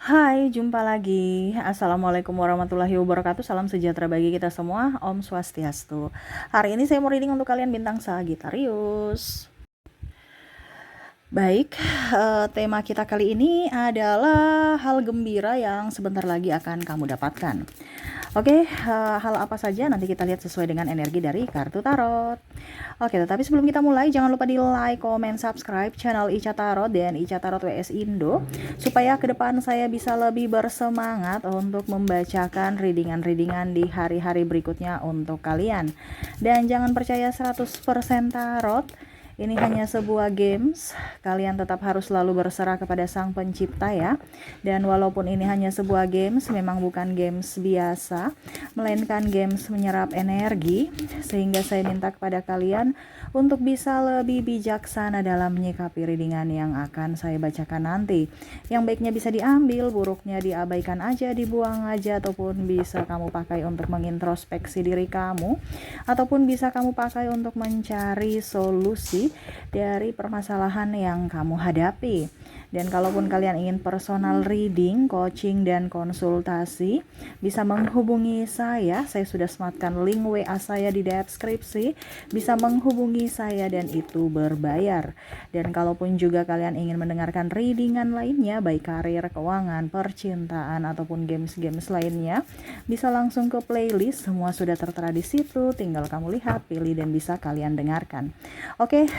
Hai, jumpa lagi. Assalamualaikum warahmatullahi wabarakatuh. Salam sejahtera bagi kita semua. Om Swastiastu. Hari ini saya mau reading untuk kalian bintang Sagittarius. Baik, tema kita kali ini adalah hal gembira yang sebentar lagi akan kamu dapatkan. Oke, hal apa saja nanti kita lihat sesuai dengan energi dari kartu tarot. Oke, tetapi sebelum kita mulai, jangan lupa di like, comment, subscribe channel Ica Tarot dan Ica Tarot WS Indo, supaya ke depan saya bisa lebih bersemangat untuk membacakan readingan-readingan di hari-hari berikutnya untuk kalian. Dan jangan percaya 100% tarot. Ini hanya sebuah games, kalian tetap harus selalu berserah kepada sang pencipta ya. Dan walaupun ini hanya sebuah games, memang bukan games biasa, melainkan games menyerap energi, sehingga saya minta kepada kalian untuk bisa lebih bijaksana dalam menyikapi readingan yang akan saya bacakan nanti. Yang baiknya bisa diambil, buruknya diabaikan aja, dibuang aja, ataupun bisa kamu pakai untuk mengintrospeksi diri kamu, ataupun bisa kamu pakai untuk mencari solusi dari permasalahan yang kamu hadapi. Dan kalaupun kalian ingin personal reading, coaching, dan konsultasi, bisa menghubungi saya sudah sematkan link WA saya di deskripsi, bisa menghubungi saya dan itu berbayar. Dan kalaupun juga kalian ingin mendengarkan readingan lainnya, baik karir, keuangan, percintaan, ataupun games-games lainnya, bisa langsung ke playlist, semua sudah tertera di situ, tinggal kamu lihat, pilih, dan bisa kalian dengarkan. Oke,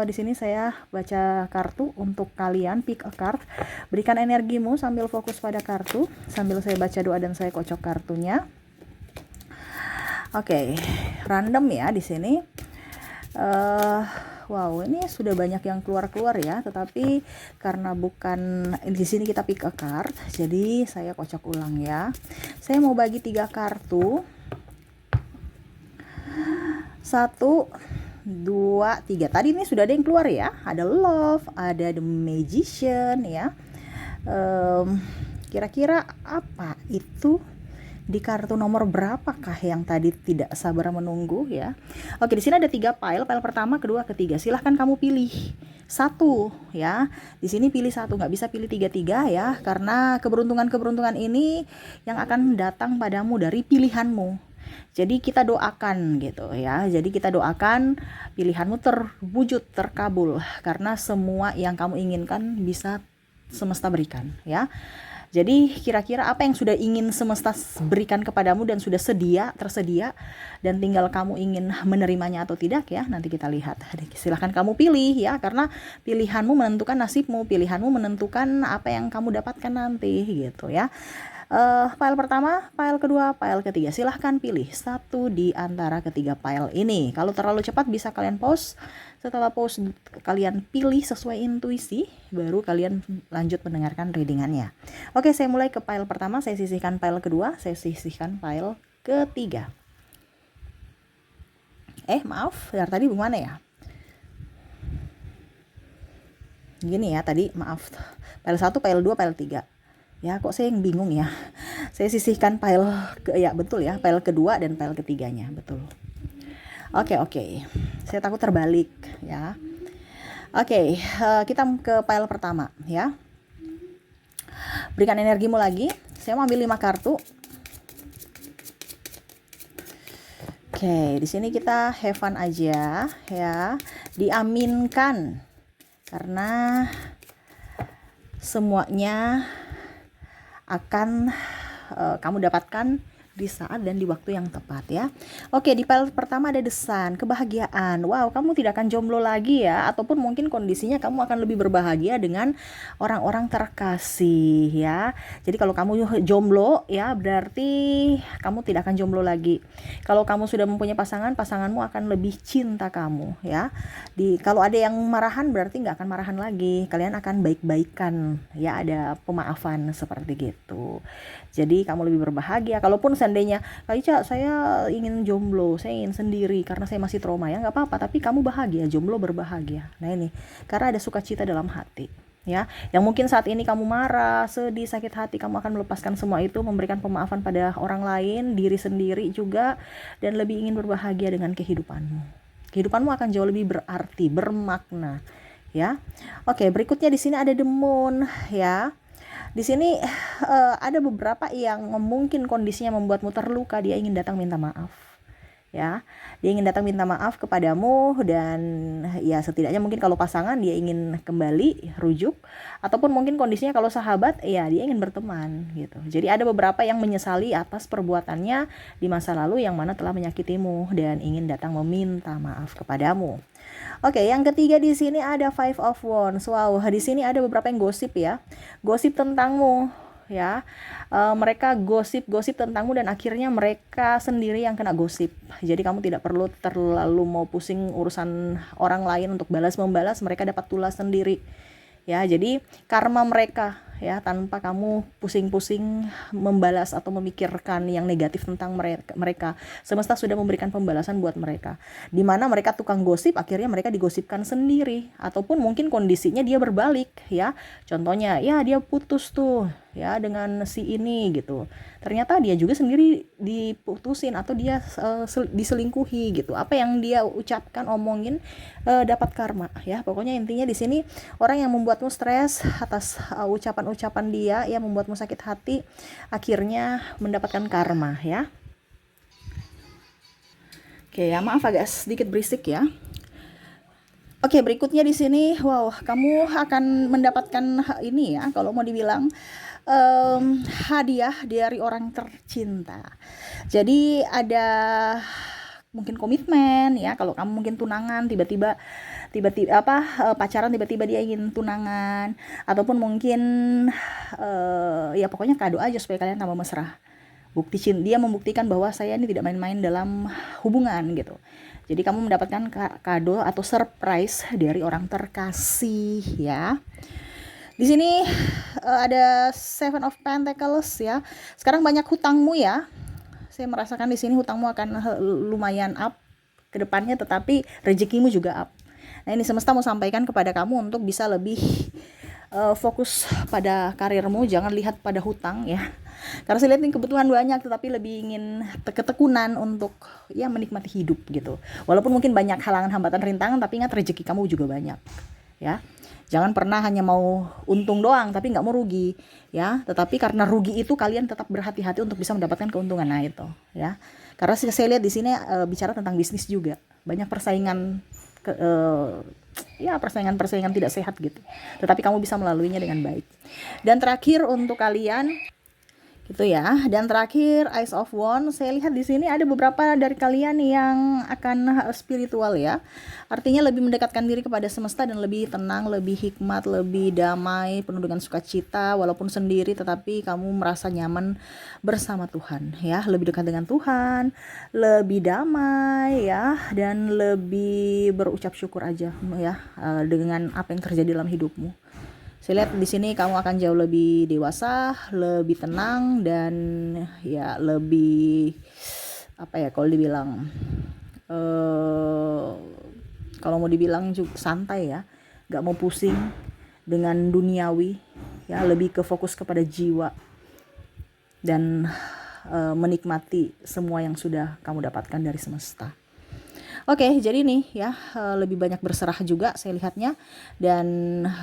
di sini saya baca kartu untuk kalian, pick a card. Berikan energimu sambil fokus pada kartu, sambil saya baca doa dan saya kocok kartunya. Oke, random ya di sini. Wow, ini sudah banyak yang keluar ya, tetapi karena bukan di sini kita pick a card, jadi saya kocok ulang ya. Saya mau bagi 3 kartu. 1, 2, 3. Tadi ini sudah ada yang keluar ya. Ada Love, ada The Magician ya. Kira-kira apa itu? Di kartu nomor berapakah yang tadi tidak sabar menunggu ya? Oke, di sini ada 3 pile pertama, kedua, ketiga. Silahkan kamu pilih satu ya. Di sini pilih satu, nggak bisa pilih tiga ya, karena keberuntungan ini yang akan datang padamu dari pilihanmu. Jadi kita doakan gitu ya. Jadi kita doakan pilihanmu terwujud, terkabul, karena semua yang kamu inginkan bisa semesta berikan ya. Jadi kira-kira apa yang sudah ingin semesta berikan kepadamu dan sudah tersedia, dan tinggal kamu ingin menerimanya atau tidak ya, nanti kita lihat. Silahkan kamu pilih ya, karena pilihanmu menentukan nasibmu, pilihanmu menentukan apa yang kamu dapatkan nanti gitu ya. File pertama, file kedua, file ketiga. Silahkan pilih satu di antara ketiga file ini. Kalau terlalu cepat bisa kalian pause. Setelah pause kalian pilih sesuai intuisi, baru kalian lanjut mendengarkan readingannya. Oke, saya mulai ke file pertama, saya sisihkan file kedua, saya sisihkan file ketiga. Maaf, dari tadi bagaimana ya? Gini ya tadi, maaf. File 1, file 2, file 3. Ya, kok saya yang bingung ya. Saya sisihkan file ya betul ya, file kedua dan file ketiganya, betul. Oke. Saya takut terbalik ya. Oke, kita ke file pertama ya. Berikan energimu lagi. Saya mau ambil 5 kartu. Oke, di sini kita have fun aja ya. Diaminkan. Karena semuanya akan kamu dapatkan di saat dan di waktu yang tepat ya. Oke, di file pertama ada The Sun, kebahagiaan. Wow, kamu tidak akan jomblo lagi ya, ataupun mungkin kondisinya kamu akan lebih berbahagia dengan orang-orang terkasih ya. Jadi kalau kamu jomblo ya, berarti kamu tidak akan jomblo lagi. Kalau kamu sudah mempunyai pasangan, pasanganmu akan lebih cinta kamu ya. Kalau ada yang marahan, berarti nggak akan marahan lagi. Kalian akan baik-baikan ya, ada pemaafan seperti gitu. Jadi kamu lebih berbahagia. Kalaupun seandainya Kak Ica, saya ingin jomblo, saya ingin sendiri karena saya masih trauma, ya nggak apa-apa, tapi kamu bahagia, jomblo berbahagia. Nah ini, karena ada sukacita dalam hati ya. Yang mungkin saat ini kamu marah, sedih, sakit hati, kamu akan melepaskan semua itu, memberikan pemaafan pada orang lain, diri sendiri juga, dan lebih ingin berbahagia dengan kehidupanmu akan jauh lebih berarti, bermakna ya. Oke, berikutnya di sini ada The Moon ya. Di sini ada beberapa yang mungkin kondisinya membuatmu terluka, dia ingin datang minta maaf. Ya, dia ingin datang minta maaf kepadamu, dan ya setidaknya mungkin kalau pasangan dia ingin kembali rujuk, ataupun mungkin kondisinya kalau sahabat ya dia ingin berteman gitu. Jadi ada beberapa yang menyesali atas perbuatannya di masa lalu yang mana telah menyakitimu dan ingin datang meminta maaf kepadamu. Oke, yang ketiga di sini ada Five of Wands. Wow, di sini ada beberapa yang gosip ya, gosip tentangmu ya. Mereka gosip tentangmu dan akhirnya mereka sendiri yang kena gosip. Jadi kamu tidak perlu terlalu mau pusing urusan orang lain untuk balas membalas, mereka dapat tulas sendiri. Ya, jadi karma mereka ya, tanpa kamu pusing-pusing membalas atau memikirkan yang negatif tentang mereka. Semesta sudah memberikan pembalasan buat mereka. Di mana mereka tukang gosip, akhirnya mereka digosipkan sendiri, ataupun mungkin kondisinya dia berbalik ya. Contohnya, ya dia putus tuh ya dengan si ini gitu. Ternyata dia juga sendiri diputusin atau dia diselingkuhi gitu. Apa yang dia ucapkan, omongin dapat karma ya. Pokoknya intinya di sini orang yang membuatmu stres atas ucapan-ucapan dia yang membuatmu sakit hati akhirnya mendapatkan karma ya. Oke ya, maaf agak sedikit berisik ya. Oke, berikutnya di sini, wow, kamu akan mendapatkan ini ya, kalau mau dibilang hadiah dari orang tercinta. Jadi ada mungkin komitmen ya, kalau kamu mungkin tunangan, tiba-tiba pacaran, tiba-tiba dia ingin tunangan, ataupun mungkin ya pokoknya kado aja supaya kalian tambah mesra. Dia membuktikan bahwa saya ini tidak main-main dalam hubungan gitu. Jadi kamu mendapatkan kado atau surprise dari orang terkasih ya. Di sini ada Seven of Pentacles ya. Sekarang banyak hutangmu ya. Saya merasakan di sini hutangmu akan lumayan up ke depannya, tetapi rezekimu juga up. Nah, ini semesta mau sampaikan kepada kamu untuk bisa lebih fokus pada karirmu, jangan lihat pada hutang ya. Karena saya lihat ini kebutuhan banyak, tetapi lebih ingin ketekunan untuk ya menikmati hidup gitu. Walaupun mungkin banyak halangan, hambatan, rintangan, tapi ingat rezeki kamu juga banyak ya. Jangan pernah hanya mau untung doang tapi nggak mau rugi ya. Tetapi karena rugi itu kalian tetap berhati-hati untuk bisa mendapatkan keuntungan. Nah itu ya. Karena saya lihat di sini bicara tentang bisnis juga. Banyak persaingan ya persaingan tidak sehat gitu. Tetapi kamu bisa melaluinya dengan baik. Dan terakhir untuk kalian gitu ya. Dan terakhir Ace of Wands, saya lihat di sini ada beberapa dari kalian yang akan spiritual ya. Artinya lebih mendekatkan diri kepada semesta dan lebih tenang, lebih hikmat, lebih damai, penuh dengan sukacita, walaupun sendiri tetapi kamu merasa nyaman bersama Tuhan ya. Lebih dekat dengan Tuhan, lebih damai ya, dan lebih berucap syukur aja ya dengan apa yang terjadi dalam hidupmu. Saya lihat di sini kamu akan jauh lebih dewasa, lebih tenang, dan ya lebih apa ya kalau dibilang kalau mau dibilang juga santai ya, nggak mau pusing dengan duniawi ya, lebih ke fokus kepada jiwa dan menikmati semua yang sudah kamu dapatkan dari semesta. Oke, jadi nih ya lebih banyak berserah juga saya lihatnya, dan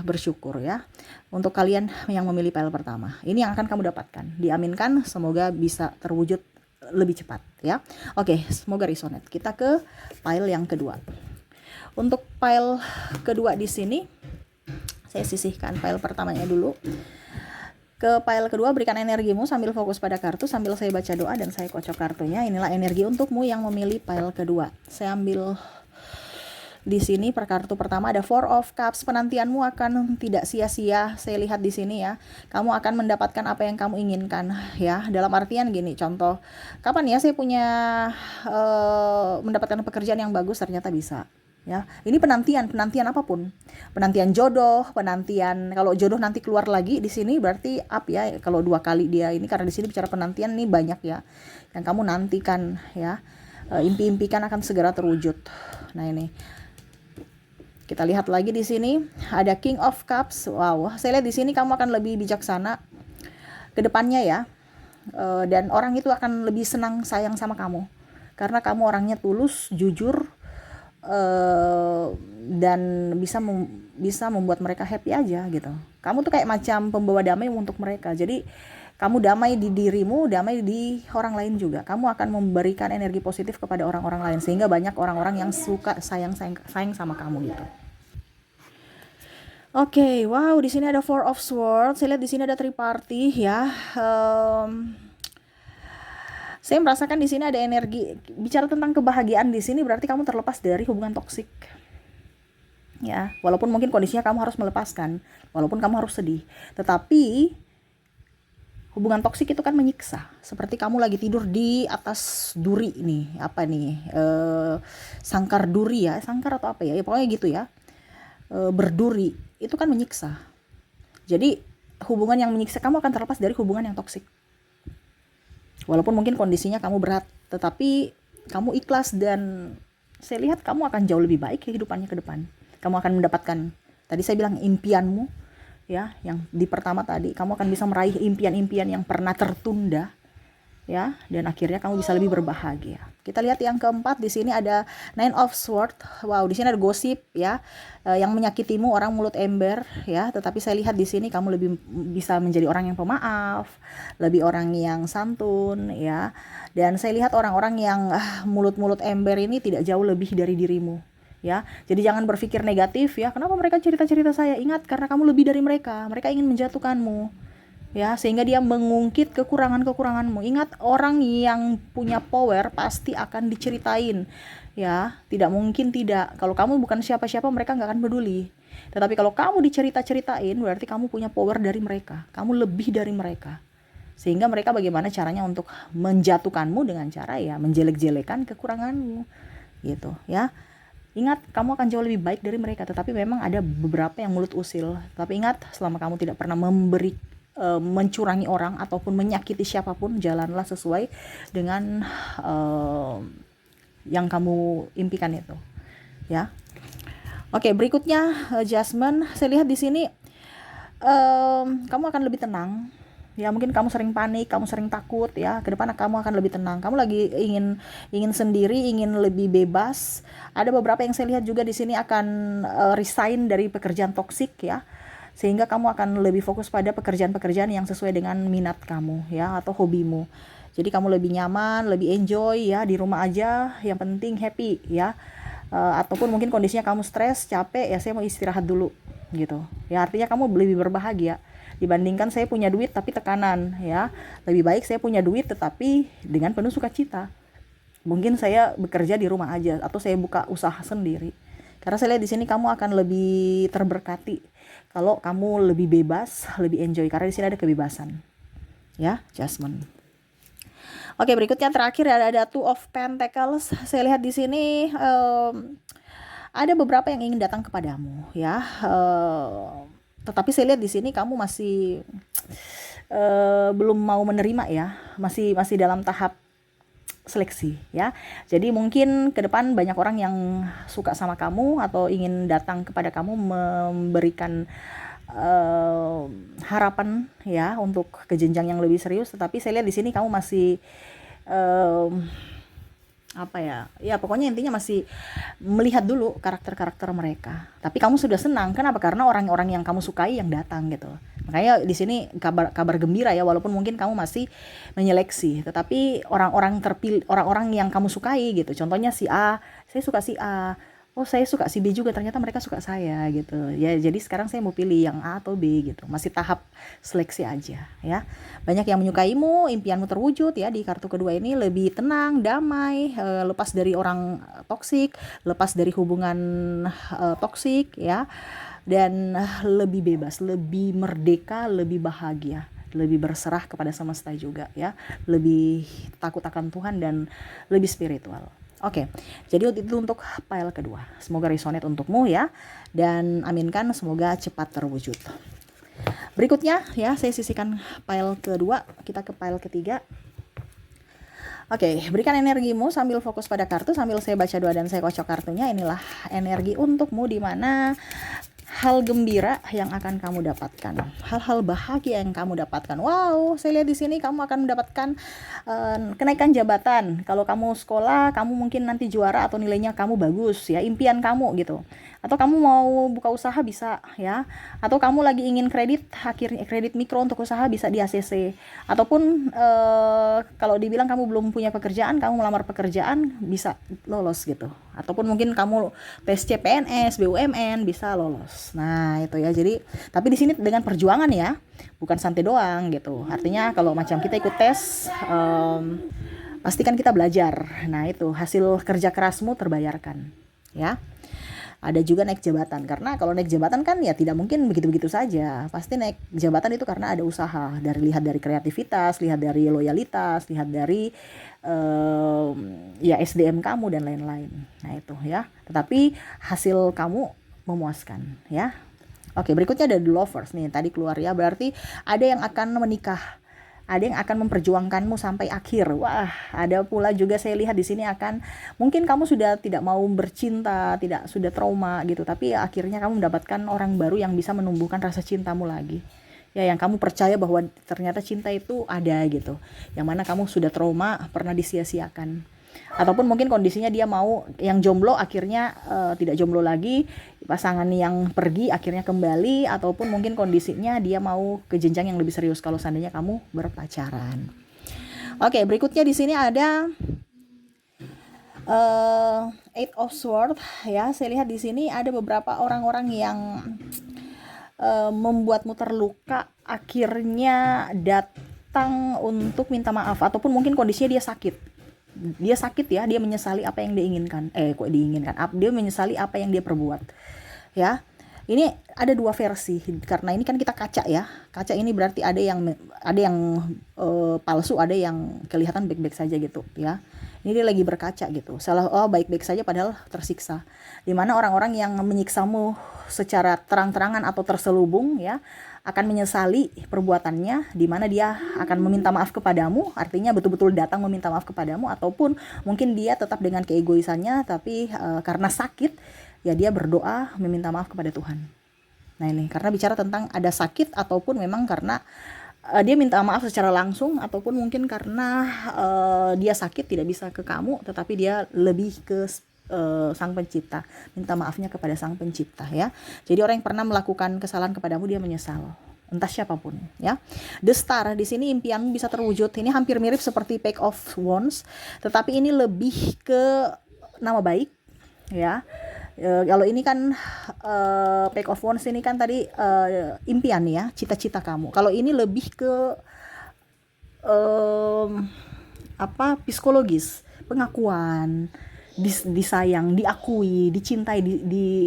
bersyukur ya. Untuk kalian yang memilih pile pertama, ini yang akan kamu dapatkan. Diaminkan, semoga bisa terwujud lebih cepat ya. Oke, semoga resonate. Kita ke pile yang kedua. Untuk pile kedua di sini saya sisihkan pile pertamanya dulu. Ke pile kedua, berikan energimu sambil fokus pada kartu, sambil saya baca doa dan saya kocok kartunya. Inilah energi untukmu yang memilih pile kedua. Saya ambil di sini per kartu pertama ada Four of Cups. Penantianmu akan tidak sia-sia. Saya lihat di sini ya. Kamu akan mendapatkan apa yang kamu inginkan ya. Dalam artian gini, contoh, kapan ya saya punya mendapatkan pekerjaan yang bagus, ternyata bisa. Ya, ini penantian apapun, penantian jodoh, penantian kalau jodoh nanti keluar lagi di sini berarti up ya. Kalau 2 kali dia ini, karena di sini bicara penantian nih banyak ya yang kamu nantikan ya, impi-impikan akan segera terwujud. Nah ini kita lihat lagi di sini ada King of Cups. Wow, saya lihat di sini kamu akan lebih bijaksana ke depannya ya, dan orang itu akan lebih senang sayang sama kamu karena kamu orangnya tulus, jujur, dan bisa membuat mereka happy aja gitu. Kamu tuh kayak macam pembawa damai untuk mereka. Jadi kamu damai di dirimu, damai di orang lain juga. Kamu akan memberikan energi positif kepada orang-orang lain sehingga banyak orang-orang yang suka sayang sama kamu gitu. Oke, wow, di sini ada Four of Swords. Saya lihat di sini ada triparty ya. Saya merasakan di sini ada energi bicara tentang kebahagiaan di sini, berarti kamu terlepas dari hubungan toksik. Ya, walaupun mungkin kondisinya kamu harus melepaskan, walaupun kamu harus sedih, tetapi hubungan toksik itu kan menyiksa. Seperti kamu lagi tidur di atas duri nih, apa nih? Sangkar duri ya, sangkar atau apa ya? Ya pokoknya gitu ya. Berduri, itu kan menyiksa. Jadi hubungan yang menyiksa kamu akan terlepas dari hubungan yang toksik. Walaupun mungkin kondisinya kamu berat, tetapi kamu ikhlas dan saya lihat kamu akan jauh lebih baik kehidupannya ke depan. Kamu akan mendapatkan, tadi saya bilang impianmu, ya, yang di pertama tadi, kamu akan bisa meraih impian-impian yang pernah tertunda, ya, dan akhirnya kamu bisa lebih berbahagia. Kita lihat yang keempat, di sini ada Nine of Swords. Wow, di sini ada gosip ya, yang menyakitimu, orang mulut ember ya. Tetapi saya lihat di sini kamu lebih bisa menjadi orang yang pemaaf, lebih orang yang santun ya. Dan saya lihat orang-orang yang mulut-mulut ember ini tidak jauh lebih dari dirimu ya. Jadi jangan berpikir negatif ya. Kenapa mereka cerita-cerita saya? Ingat, karena kamu lebih dari mereka. Mereka ingin menjatuhkanmu. Ya, sehingga dia mengungkit kekurangan-kekuranganmu. Ingat, orang yang punya power pasti akan diceritain. Ya, tidak mungkin tidak. Kalau kamu bukan siapa-siapa, mereka nggak akan peduli. Tetapi kalau kamu dicerita-ceritain, berarti kamu punya power dari mereka. Kamu lebih dari mereka. Sehingga mereka bagaimana caranya untuk menjatuhkanmu dengan cara ya menjelek-jelekan kekuranganmu. Gitu, ya. Ingat, kamu akan jauh lebih baik dari mereka. Tetapi memang ada beberapa yang mulut usil. Tapi ingat, selama kamu tidak pernah mencurangi orang ataupun menyakiti siapapun, jalanlah sesuai dengan yang kamu impikan itu, ya. Oke, berikutnya Jasmine. Saya lihat di sini kamu akan lebih tenang. Ya, mungkin kamu sering panik, kamu sering takut ya. Ke depan kamu akan lebih tenang. Kamu lagi ingin sendiri, ingin lebih bebas. Ada beberapa yang saya lihat juga di sini akan resign dari pekerjaan toksik ya. Sehingga kamu akan lebih fokus pada pekerjaan-pekerjaan yang sesuai dengan minat kamu ya, atau hobimu. Jadi kamu lebih nyaman, lebih enjoy ya, di rumah aja, yang penting happy ya. Ataupun mungkin kondisinya kamu stres, capek ya, saya mau istirahat dulu gitu. Ya, artinya kamu lebih berbahagia dibandingkan saya punya duit tapi tekanan ya. Lebih baik saya punya duit tetapi dengan penuh sukacita. Mungkin saya bekerja di rumah aja atau saya buka usaha sendiri. Karena saya lihat di sini kamu akan lebih terberkati kalau kamu lebih bebas, lebih enjoy, karena di sini ada kebebasan. Ya, Jasmine. Oke, berikutnya terakhir ada Two of Pentacles. Saya lihat di sini ada beberapa yang ingin datang kepadamu, ya. Tetapi saya lihat di sini kamu masih belum mau menerima ya, masih dalam tahap seleksi ya. Jadi mungkin ke depan banyak orang yang suka sama kamu atau ingin datang kepada kamu memberikan harapan ya untuk ke jenjang yang lebih serius. Tetapi saya lihat di sini kamu masih pokoknya intinya masih melihat dulu karakter-karakter mereka. Tapi kamu sudah senang, kenapa? Karena orang-orang yang kamu sukai yang datang gitu. Makanya di sini kabar gembira ya, walaupun mungkin kamu masih menyeleksi, tetapi orang-orang terpilih, orang-orang yang kamu sukai gitu. Contohnya si A, saya suka si A. Oh, saya suka si B juga, ternyata mereka suka saya gitu. Ya, jadi sekarang saya mau pilih yang A atau B gitu. Masih tahap seleksi aja ya. Banyak yang menyukaimu, impianmu terwujud ya di kartu kedua ini, lebih tenang, damai, lepas dari orang toksik, lepas dari hubungan toksik ya. Dan lebih bebas, lebih merdeka, lebih bahagia, lebih berserah kepada semesta juga ya. Lebih takut akan Tuhan dan lebih spiritual. Oke, jadi itu untuk pile kedua. Semoga resonate untukmu ya, dan aminkan semoga cepat terwujud. Berikutnya ya, saya sisihkan pile kedua, kita ke pile ketiga. Oke, berikan energimu sambil fokus pada kartu, sambil saya baca doa dan saya kocok kartunya. Inilah energi untukmu, di mana hal gembira yang akan kamu dapatkan, hal-hal bahagia yang kamu dapatkan. Wow, saya lihat di sini kamu akan mendapatkan kenaikan jabatan. Kalau kamu sekolah, kamu mungkin nanti juara atau nilainya kamu bagus ya, impian kamu gitu. Atau kamu mau buka usaha bisa ya. Atau kamu lagi ingin kredit, akhirnya kredit mikro untuk usaha bisa di ACC. Ataupun kalau dibilang kamu belum punya pekerjaan, kamu melamar pekerjaan bisa lolos gitu. Ataupun mungkin kamu tes CPNS, BUMN bisa lolos. Nah, itu ya. Jadi, tapi di sini dengan perjuangan ya, bukan santai doang gitu. Artinya kalau macam kita ikut tes, pastikan kita belajar. Nah, itu hasil kerja kerasmu terbayarkan, ya. Ada juga naik jabatan, karena kalau naik jabatan kan ya tidak mungkin begitu-begitu saja. Pasti naik jabatan itu karena ada usaha, lihat dari kreativitas, lihat dari loyalitas, lihat dari ya SDM kamu dan lain-lain. Nah itu ya, tetapi hasil kamu memuaskan ya. Oke, berikutnya ada the lovers nih, tadi keluar ya, berarti ada yang akan menikah, ada yang akan memperjuangkanmu sampai akhir. Wah, ada pula juga saya lihat di sini akan, mungkin kamu sudah tidak mau bercinta, sudah trauma gitu, tapi ya akhirnya kamu mendapatkan orang baru yang bisa menumbuhkan rasa cintamu lagi. Ya, yang kamu percaya bahwa ternyata cinta itu ada gitu. Yang mana kamu sudah trauma, pernah disia-siakan. Ataupun mungkin kondisinya dia mau yang jomblo akhirnya tidak jomblo lagi, pasangan yang pergi akhirnya kembali, ataupun mungkin kondisinya dia mau ke jenjang yang lebih serius kalau seandainya kamu berpacaran. Oke, berikutnya di sini ada Eight of Swords ya. Saya lihat di sini ada beberapa orang-orang yang membuatmu terluka, akhirnya datang untuk minta maaf, ataupun mungkin kondisinya dia sakit ya, dia menyesali apa yang dia inginkan, dia menyesali apa yang dia perbuat ya. Ini ada dua versi, karena ini kan kita kaca ya, kaca ini berarti ada yang palsu, ada yang kelihatan baik-baik saja gitu ya. Ini dia lagi berkaca gitu, baik-baik saja padahal tersiksa, dimana orang-orang yang menyiksamu secara terang-terangan atau terselubung ya akan menyesali perbuatannya, di mana dia akan meminta maaf kepadamu, artinya betul-betul datang meminta maaf kepadamu, ataupun mungkin dia tetap dengan keegoisannya, tapi karena sakit ya dia berdoa meminta maaf kepada Tuhan. Nah ini karena bicara tentang ada sakit, ataupun memang karena dia minta maaf secara langsung, ataupun mungkin karena dia sakit tidak bisa ke kamu, tetapi dia lebih ke Sang Pencipta, minta maafnya kepada Sang Pencipta ya. Jadi orang yang pernah melakukan kesalahan kepadamu dia menyesal, entah siapapun ya. The Star di sini impianmu bisa terwujud. Ini hampir mirip seperti Page of Wands, tetapi ini lebih ke nama baik ya. Kalau ini kan Page of Wands ini kan tadi impian ya, cita-cita kamu. Kalau ini lebih ke psikologis, pengakuan, disayang, diakui, dicintai,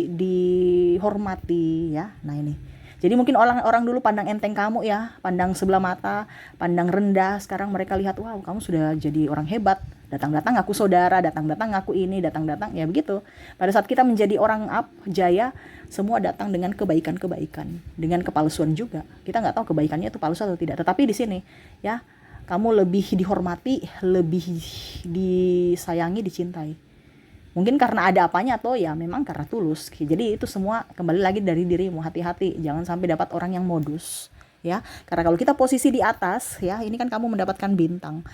dihormati ya. Nah ini. Jadi mungkin orang dulu pandang enteng kamu ya, pandang sebelah mata, pandang rendah. Sekarang mereka lihat, wow, kamu sudah jadi orang hebat. Datang-datang ngaku saudara, datang-datang ngaku ini, datang-datang ya begitu. Pada saat kita menjadi orang jaya, semua datang dengan kebaikan-kebaikan, dengan kepalsuan juga. Kita nggak tahu kebaikannya itu palsu atau tidak. Tetapi di sini ya, kamu lebih dihormati, lebih disayangi, dicintai. Mungkin karena ada apanya, atau ya memang karena tulus. Jadi itu semua kembali lagi dari dirimu. Hati-hati, jangan sampai dapat orang yang modus ya. Karena kalau kita posisi di atas ya, ini kan kamu mendapatkan bintang.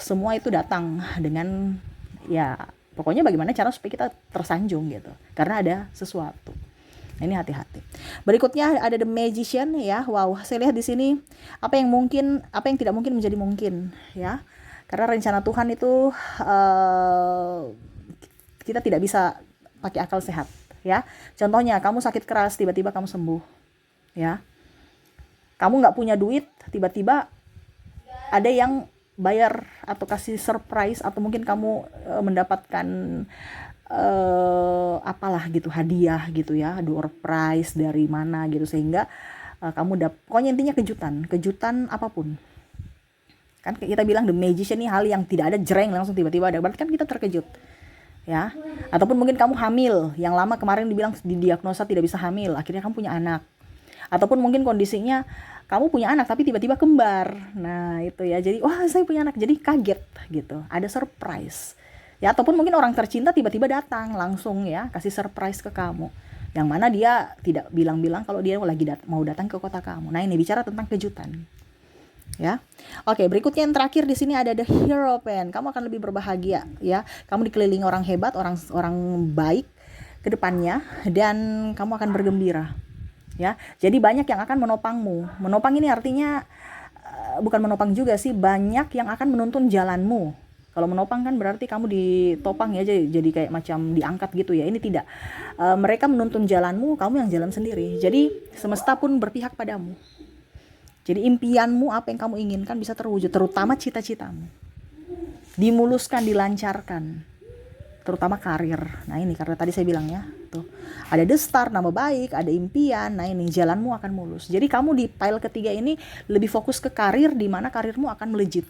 Semua itu datang dengan ya, pokoknya bagaimana cara supaya kita tersanjung gitu, karena ada sesuatu. Nah, ini hati-hati. Berikutnya ada The Magician ya. Wow, saya lihat di sini apa yang tidak mungkin menjadi mungkin ya. Karena rencana Tuhan itu kita tidak bisa pakai akal sehat ya. Contohnya kamu sakit keras, tiba-tiba kamu sembuh ya. Kamu nggak punya duit, tiba-tiba ada yang bayar atau kasih surprise, atau mungkin kamu mendapatkan apalah gitu, hadiah gitu ya, door prize dari mana gitu, sehingga kamu pokoknya intinya kejutan apapun. Kan kita bilang The Magician nih, hal yang tidak ada jreng langsung tiba-tiba ada, berarti kan kita terkejut ya. Ataupun mungkin kamu hamil, yang lama kemarin dibilang didiagnosa tidak bisa hamil, akhirnya kamu punya anak. Ataupun mungkin kondisinya kamu punya anak tapi tiba-tiba kembar. Nah itu ya, jadi wah saya punya anak, jadi kaget gitu, ada surprise ya. Ataupun mungkin orang tercinta tiba-tiba datang langsung ya, kasih surprise ke kamu. Yang mana dia tidak bilang-bilang kalau dia lagi mau datang ke kota kamu. Nah, ini bicara tentang kejutan. Ya. Oke, berikutnya yang terakhir di sini ada the Hierophant. Kamu akan lebih berbahagia, ya. Kamu dikelilingi orang hebat, orang baik ke depannya, dan kamu akan bergembira. Ya. Jadi banyak yang akan menopangmu. Menopang ini artinya bukan menopang juga sih, banyak yang akan menuntun jalanmu. Kalau menopang kan berarti kamu ditopang ya, jadi kayak macam diangkat gitu ya. Ini tidak. Mereka menuntun jalanmu, kamu yang jalan sendiri. Jadi semesta pun berpihak padamu. Jadi impianmu, apa yang kamu inginkan bisa terwujud, terutama cita-citamu. Dimuluskan, dilancarkan. Terutama karir. Nah, ini karena tadi saya bilang ya, tuh. Ada the star, nama baik, ada impian. Nah, ini jalanmu akan mulus. Jadi kamu di pile ketiga ini lebih fokus ke karir, di mana karirmu akan melejit.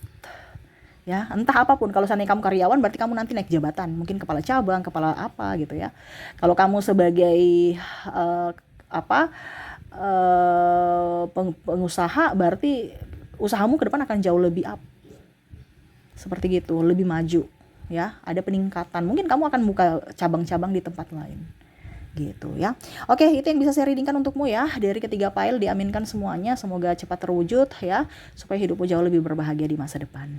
Ya, entah apapun. Kalau seandainya kamu karyawan, berarti kamu nanti naik jabatan, mungkin kepala cabang, kepala apa gitu ya. Kalau kamu sebagai pengusaha, berarti usahamu ke depan akan jauh lebih up, seperti gitu, lebih maju ya, ada peningkatan. Mungkin kamu akan buka cabang-cabang di tempat lain gitu ya. Oke, itu yang bisa saya readingkan untukmu ya. Dari ketiga file diaminkan semuanya, semoga cepat terwujud ya, supaya hidupmu jauh lebih berbahagia di masa depan.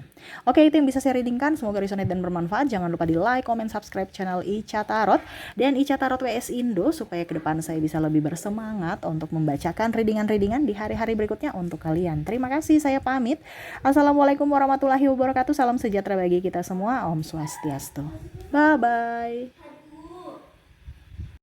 Oke, itu yang bisa saya readingkan, semoga resonate dan bermanfaat. Jangan lupa di like, comment, subscribe channel Ica Tarot dan Ica Tarot WS Indo, supaya ke depan saya bisa lebih bersemangat untuk membacakan readingan-readingan di hari-hari berikutnya untuk kalian. Terima kasih, saya pamit. Assalamualaikum warahmatullahi wabarakatuh. Salam sejahtera bagi kita semua. Om Swastiastu. Bye bye.